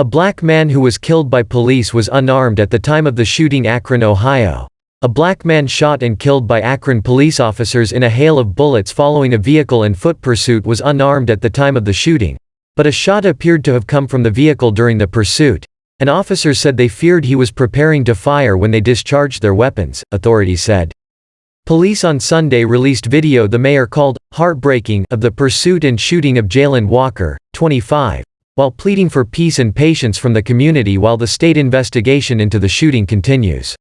A black man who was killed by police was unarmed at the time of the shooting. Akron, Ohio. A black man shot and killed by Akron police officers in a hail of bullets following a vehicle and foot pursuit was unarmed at the time of the shooting, but a shot appeared to have come from the vehicle during the pursuit, and officers said they feared he was preparing to fire when they discharged their weapons, authorities said. Police on Sunday released video the mayor called heartbreaking of the pursuit and shooting of Jayland Walker, 25, while pleading for peace and patience from the community while the state investigation into the shooting continues.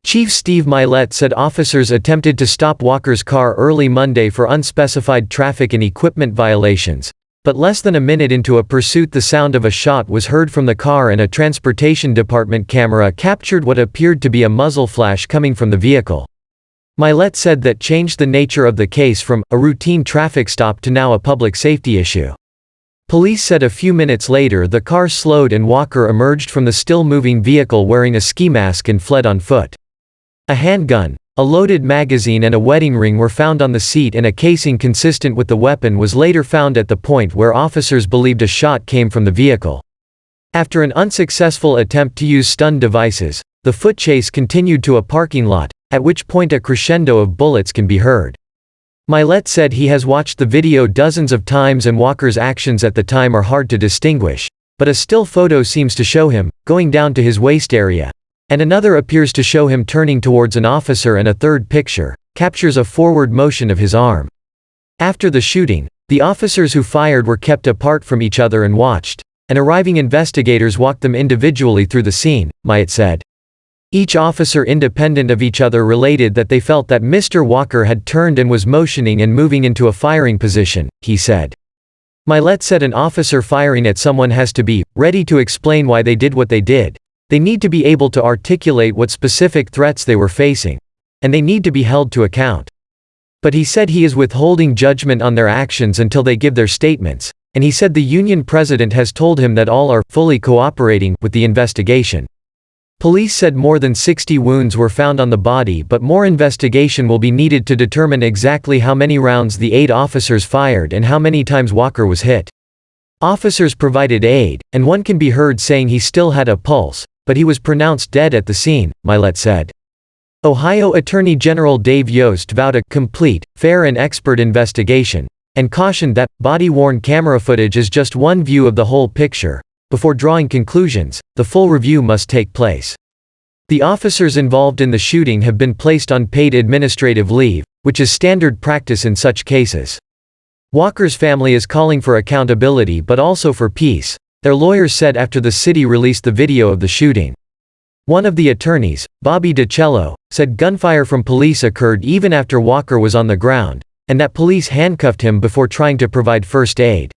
Chief Steve Mylett said officers attempted to stop Walker's car early Monday for unspecified traffic and equipment violations, but less than a minute into a pursuit the sound of a shot was heard from the car and a transportation department camera captured what appeared to be a muzzle flash coming from the vehicle. Mylett said that changed the nature of the case from a routine traffic stop to now a public safety issue. Police said a few minutes later the car slowed and Walker emerged from the still-moving vehicle wearing a ski mask and fled on foot. A handgun, a loaded magazine and a wedding ring were found on the seat, and a casing consistent with the weapon was later found at the point where officers believed a shot came from the vehicle. After an unsuccessful attempt to use stun devices, the foot chase continued to a parking lot, at which point a crescendo of bullets can be heard. Mylett said he has watched the video dozens of times and Walker's actions at the time are hard to distinguish, but a still photo seems to show him going down to his waist area, and another appears to show him turning towards an officer, and a third picture captures a forward motion of his arm. After the shooting, the officers who fired were kept apart from each other and watched, and arriving investigators walked them individually through the scene, Mylett said. Each officer independent of each other related that they felt that Mr. Walker had turned and was motioning and moving into a firing position, he said. Mylett said an officer firing at someone has to be ready to explain why they did what they did. They need to be able to articulate what specific threats they were facing, and they need to be held to account. But he said he is withholding judgment on their actions until they give their statements, and he said the union president has told him that all are fully cooperating with the investigation. Police said more than 60 wounds were found on the body, but more investigation will be needed to determine exactly how many rounds the 8 officers fired and how many times Walker was hit. Officers provided aid, and one can be heard saying he still had a pulse, but he was pronounced dead at the scene, Mylett said. Ohio Attorney General Dave Yost vowed a complete, fair and expert investigation, and cautioned that body-worn camera footage is just one view of the whole picture. Before drawing conclusions, the full review must take place. The officers involved in the shooting have been placed on paid administrative leave, which is standard practice in such cases. Walker's family is calling for accountability but also for peace, their lawyers said after the city released the video of the shooting. One of the attorneys, Bobby DiCello, said gunfire from police occurred even after Walker was on the ground, and that police handcuffed him before trying to provide first aid.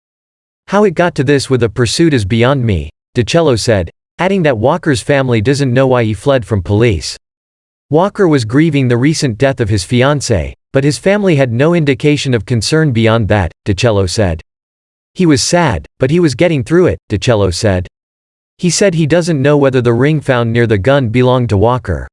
How it got to this with a pursuit is beyond me, DiCello said, adding that Walker's family doesn't know why he fled from police. Walker was grieving the recent death of his fiancée, but his family had no indication of concern beyond that, DiCello said. He was sad, but he was getting through it, DiCello said. He said he doesn't know whether the ring found near the gun belonged to Walker.